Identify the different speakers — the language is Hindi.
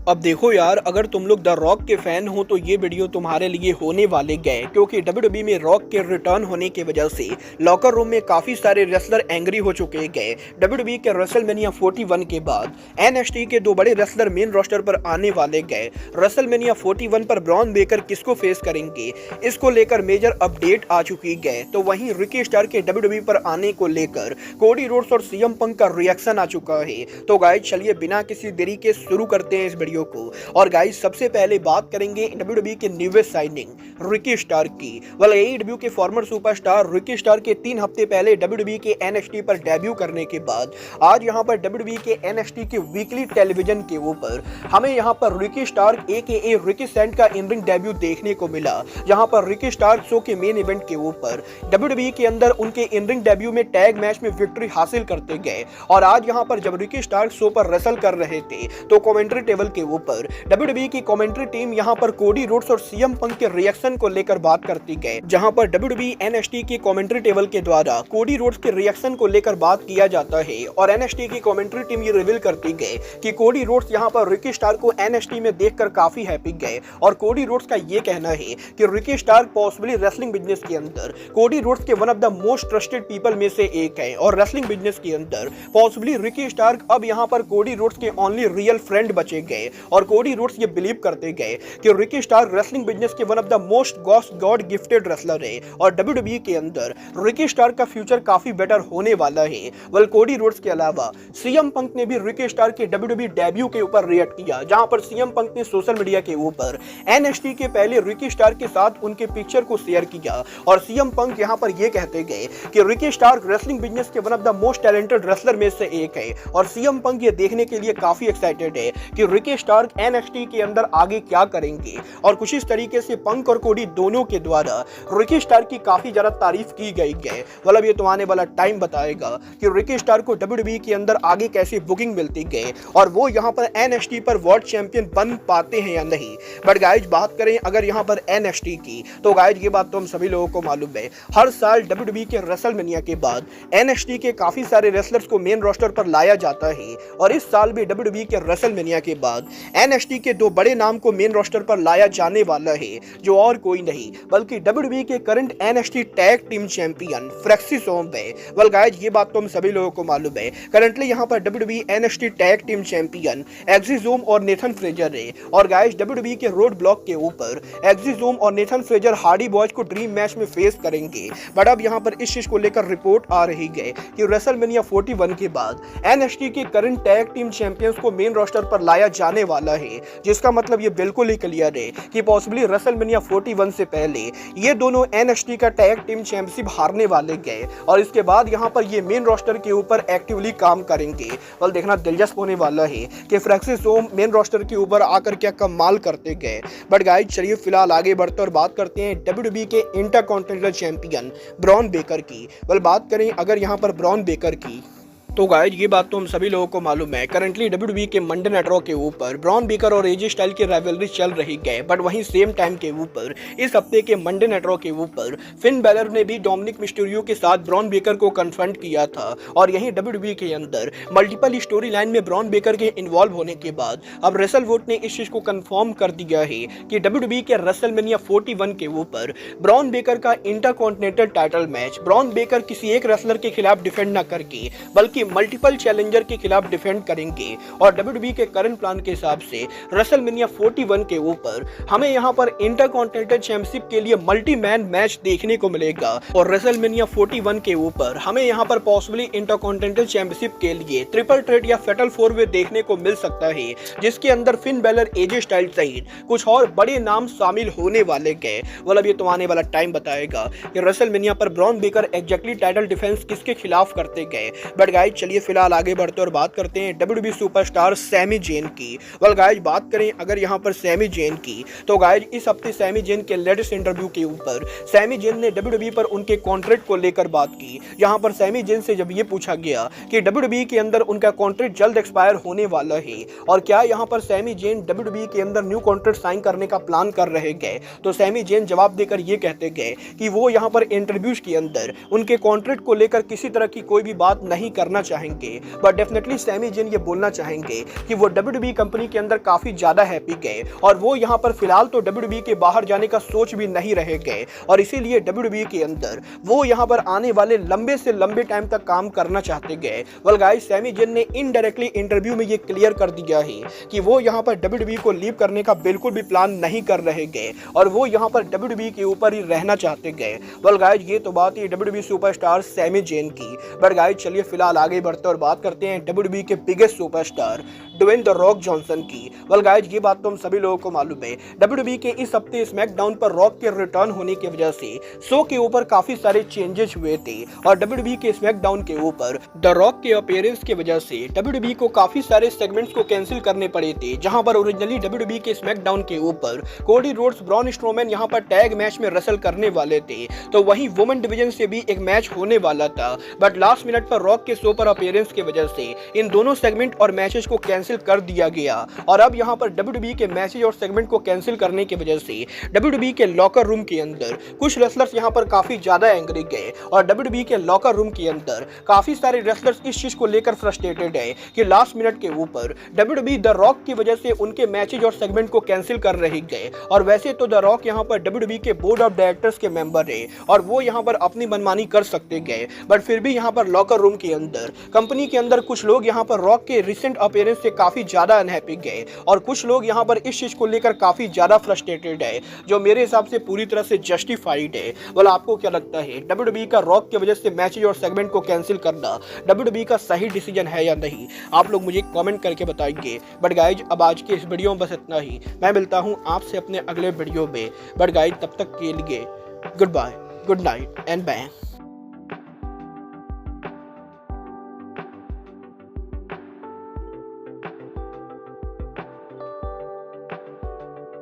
Speaker 1: अब देखो यार, अगर तुम लोग द रॉक के फैन हो तो ये वीडियो तुम्हारे लिए होने वाले गए, क्योंकि डब्ल्यूडब्ल्यूई में रॉक के रिटर्न होने की वजह से लॉकर रूम में काफी सारे रेसलर एंग्री हो चुके गए। डब्ल्यूडब्ल्यूई के रेसलमेनिया 41 के बाद एनएक्सटी के दो बड़े रेसलर मेन रोस्टर पर आने वाले गए। रेसलमेनिया 41 पर ब्रॉन बेकर किसको फेस करेंगे, इसको लेकर मेजर अपडेट आ चुकी गए। तो वहीं रिकी स्टार के डब्ल्यूडब्ल्यूई पर आने को लेकर कोडी रोड्स और सीएम पंक का रिएक्शन आ चुका है। तो गाइस चलिए बिना किसी देरी के शुरू करते हैं इस वीडियो को। और गाइस सबसे पहले बात करेंगे डब्ल्यूडब्ल्यूई के न्यूएस्ट साइनिंग रिकी स्टार की। एईडब्ल्यू के फॉर्मर सुपरस्टार रिकी स्टार के 3 हफ्ते पहले डब्ल्यूडब्ल्यूई के एनएक्सटी पर डेब्यू करने के बाद आज यहां पर डब्ल्यूडब्ल्यूई के एनएक्सटी के वीकली टेलीविजन के ऊपर हमें यहां पर Ricky Starr AKA Ricky Saint का इन रिंग डेब्यू देखने को मिला। जहां पर रिकी स्टार शो के मेन इवेंट के ऊपर डब्ल्यूडब्ल्यूई के अंदर उनके इन रिंग डेब्यू में टैग मैच में विक्ट्री हासिल करते गए। और आज यहां पर जब रिकी स्टार शो पर रेसल कर रहे थे तो कमेंट्री टेबल के ऊपर डब्ल्यूडब्ल्यूई की कमेंट्री टीम यहां पर कोडी रोड्स और सीएम पंक के रिएक्शन को लेकर बात करती गए। जहां पर डब्ल्यूडब्ल्यूई एनएक्सटी की कमेंट्री टेबल के द्वारा कोडी रोड्स के रिएक्शन को लेकर बात किया जाता है और एनएक्सटी की कमेंट्री टीम ये रिवील करती गई कि कोडी रोड्स यहां पर रिकी स्टार को एनएक्सटी में देखकर काफी हैप्पी गए। और कोडी रोड्स का ये कहना है कि Ricky star possibly wrestling business के अंदर कोडी रोड्स के one of the most trusted people में से एक है और रेसलिंग बिजनेस के अंदर पॉसिबली रिकी स्टार अब यहां पर कोडी रोड्स के ओनली रियल फ्रेंड बचे गए। और कोडी रोड्स ये बिलीव करते गए कि रिकी स्टार रेसलिंग बिजनेस के one of the most God gifted wrestler है और डब्ल्यूडब्ल्यूई के अंदर रिकी स्टार का फ्यूचर काफी बेटर होने वाला है। कोडी रोड्स के अलावा सीएम पंक ने भी रिकी स्टार के डब्ल्यूडब्ल्यूई डेब्यू के ऊपर रिएक्ट किया, जहां पर सीएम पंक ने सोशल मीडिया के ऊपर एनएक्सटी के पहले रिकी स्टार के साथ उनके पिक्चर को शेयर किया। और सीएम पंक यहां पर यह कहते गए कि रिकी स्टार रेसलिंग बिजनेस के one of the most talented wrestler में से एक है। और सीएम पंक ये देखने के लिए काफी एक्साइटेड है कि रिकी स्टार एनएक्सटी के अंदर आगे क्या करेंगे। और कुछ इस तरीके से पंक और कोडी दोनों के द्वारा रिकी स्टार की काफी ज्यादा तारीफ की गई है। मतलब ये तो आने वाला टाइम बताएगा कि रिकी स्टार को डब्ल्यूडब्ल्यूई के अंदर आगे कैसे बुकिंग मिलती गई और वो यहाँ पर एनएक्सटी पर वर्ल्ड चैंपियन बन पाते हैं या नहीं। बट गाइज बात करें अगर यहाँ पर एनएक्सटी की तो गाइज ये बात तो हम सभी लोगों को मालूम है, हर साल डब्ल्यूडब्ल्यूई के रेसलमेनिया के बाद एनएक्सटी के काफी सारे रेसलर्स को मेन रोस्टर पर लाया जाता है। और इस साल भी डब्ल्यूडब्ल्यूई के रेसलमेनिया के बाद एनएक्सटी के दो बड़े नाम को मेन रोस्टर पर लाया जाने वाला है, जो और कोई नहीं बल्कि डब्ल्यूडब्ल्यूई के current NXT tag team champion फ्लेक्सी सोम है। गाइज ये बात तो हम सभी लोगों को मालूम है, करंटली यहां पर WWE NXT tag team champion Axiom और नेथन फ्रेजर है। और गाइज डब्ल्यूडब्ल्यूई के रोड ब्लॉक के ऊपर एक्सिजोम और नेथन फ्रेजर हार्डी बॉयज को ड्रीम मैच में फेस करेंगे। बट अब यहां पर इस चीज को लेकर रिपोर्ट आ रही है कि रेसलमेनिया 41 के बाद एनएक्सटी के करंट टैग टीम चैंपियंस को मेन रोस्टर पर लाया जाने वाला है, जिसका मतलब ये बिल्कुल ही क्लियर है कि पॉसिबली रेसलमेनिया 41 से पहले ये दोनों एनएक्सटी का टैग टीम चैंपियनशिप हारने वाले गए और इसके बाद यहां पर ये मेन रोस्टर के ऊपर एक्टिवली काम करेंगे। और देखना दिलचस्प होने वाला है कि फ्लेक्सी सोम मेन रोस्टर के ऊपर आकर क्या कमाल करते गए। बट गाइस चलिए फिलहाल आगे बढ़ते और बात करते हैं डब्ल्यूडब्ल्यूई के इंटरकॉन्टिनेंटल चैंपियन ब्रॉन बेकर की। बात करें अगर यहां पर ब्रॉन बेकर की तो गाइज ये बात तो हम सभी लोगों को मालूम है, करंटली डब्ल्यूडब्ल्यूई के मंडे नाइट रॉ के ऊपर ब्रॉन बेकर और एजे स्टाइल की राइवलरी चल रही है। बट वहीं सेम टाइम के ऊपर इस हफ्ते के मंडे नाइट रॉ के ऊपर फिन बैलर ने भी डोमिनिक मिस्टीरियो के साथ ब्रॉन बेकर को कन्फ्रंट किया था। और यहीं डब्ल्यूडब्ल्यूई के अंदर मल्टीपल स्टोरी लाइन में ब्रॉन बेकर के इन्वॉल्व होने के बाद अब रेसल वोट ने इस चीज को कंफर्म कर दिया है कि डब्ल्यूडब्ल्यूई के रेसलमेनिया 41 के ऊपर ब्रॉन बेकर का Intercontinental title match Bron Breakker किसी एक रेसलर के खिलाफ डिफेंड न करके बल्कि मल्टीपल चैलेंजर के खिलाफ डिफेंड करेंगे। और डब्ल्यूडब्ल्यूई के करंट प्लान के हिसाब से रेसलमेनिया 41 के ऊपर हमें यहां पर इंटरकॉन्टिनेंटल चैंपियनशिप के लिए मल्टी मैन मैच देखने को मिलेगा। और रेसलमेनिया 41 के ऊपर हमें यहां पर पॉसिबली इंटरकॉन्टिनेंटल चैंपियनशिप के लिए ट्रिपल थ्रेट या फेटल 4 वे देखने को मिल सकता है, जिसके अंदर फिन बैलर एजे स्टाइल सहित कुछ और बड़े नाम शामिल होने वाले गए। मतलब ये तो आने वाला टाइम बताएगा कि रेसलमेनिया पर Bron Breakker exactly title defence किसके खिलाफ करते गए। बट गाइस चलिए फिलहाल आगे बढ़ते और बात करते हैं डब्ल्यूडब्ल्यूई सुपरस्टार सैमी जेन की। गाइस बात करें अगर यहां पर सैमी जेन की तो गाइस इस हफ्ते सैमी जेन के लेटेस्ट इंटरव्यू के ऊपर सैमी जेन ने डब्ल्यूडब्ल्यूई पर उनके कॉन्ट्रैक्ट को लेकर बात की। यहां पर सैमी जेन से जब ये पूछा गया कि डब्ल्यूडब्ल्यूई के अंदर उनका कॉन्ट्रैक्ट जल्द एक्सपायर होने वाला है और क्या यहां पर सैमी जेन डब्ल्यूडब्ल्यूई के अंदर न्यू कॉन्ट्रैक्ट साइन करने का प्लान कर रहे गए, तो सैमी जेन जवाब देकर ये कहते गए कि वो यहां पर इंटरव्यूज के अंदर उनके कॉन्ट्रैक्ट को लेकर किसी तरह की कोई भी बात नहीं करना बोलना चाहेंगे, बट डेफिनेटली सैमी जिन ये बोलना चाहेंगे कि वो WWE कंपनी के अंदर काफी ज्यादा हैप्पी गए और वो यहाँ पर फिलहाल तो WWE के बाहर जाने का सोच भी नहीं रहे गए और इसीलिए WWE के अंदर वो यहाँ पर आने वाले लंबे से लंबे टाइम तक काम करना चाहते गए। वेल गाइस, सैमी जिन ने इनडायरेक्टली इंटरव्यू में ये क्लियर कर दिया है कि वो यहाँ पर WWE को लीव करने का बिल्कुल भी प्लान नहीं कर रहे गए और वो यहाँ पर WWE के ऊपर ही रहना चाहते गए। वेल गाइस, ये तो बात है WWE सुपरस्टार सैमी जिन की। बट गाइस, चलिए फिलहाल आगे बढ़ते और बात करते हैं WWE के biggest superstar Dwayne the Rock Johnson की। वेल गाइस, ये बात तो हम सभी लोगों को मालूम है, WWE के इस हफ्ते स्मैकडाउन पर रॉक के रिटर्न होने की वजह से शो के ऊपर काफी सारे चेंजेस हुए थे और WWE के स्मैकडाउन के ऊपर द रॉक के अपीयरेंस की वजह से WWE को काफी सारे सेगमेंट्स को कैंसिल करने पड़े थे। जहां पर ओरिजिनली WWE के स्मैकडाउन के ऊपर कोडी रोड्स ब्रॉन स्ट्रोमैन यहां पर टैग मैच में रसल करने वाले थे, तो वहीं वुमेन डिवीजन से भी एक मैच होने वाला था। बट लास्ट मिनट पर रॉक के शो पर अपीयरेंस की वजह से इन दोनों सेगमेंट और मैचेस को कैंसिल कर दिया गया और अब यहां पर WWE के मैचेस और सेगमेंट को कैंसिल करने की वजह से WWE के लॉकर रूम के अंदर कुछ रेसलर्स यहां पर काफी ज्यादा एंग्री गए और WWE के लॉकर रूम के अंदर काफी सारे रेसलर्स इस चीज को लेकर फ्रस्ट्रेटेड है कि लास्ट मिनट के ऊपर WWE द रॉक की वजह से उनके मैचेस और सेगमेंट को कैंसिल कर रहे गए। और वैसे तो द रॉक यहां पर WWE के बोर्ड ऑफ डायरेक्टर्स के मेंबर है और वो यहां पर अपनी मनमानी कर सकते गए, बट फिर भी यहां पर लॉकर रूम के अंदर कंपनी के अंदर कुछ लोग यहां पर रॉक के रिसेंट अपीयरेंस से काफी ज्यादा अनहैप्पी गए और कुछ लोग यहां पर इस चीज को लेकर काफी ज्यादा फ्रस्ट्रेटेड है, जो मेरे हिसाब से पूरी तरह से जस्टिफाइड है। बोल, आपको क्या लगता है, WWE का रॉक की वजह से मैचेस और सेगमेंट को कैंसिल करना WWE का सही डिसीजन है या नहीं? आप लोग मुझे कमेंट करके बताइए। बट गाइज, अब आज के इस वीडियो में बस इतना ही। मैं मिलता हूं आपसे अपने अगले वीडियो में। बट गाइज, तब तक के लिए goodbye, good night and bye.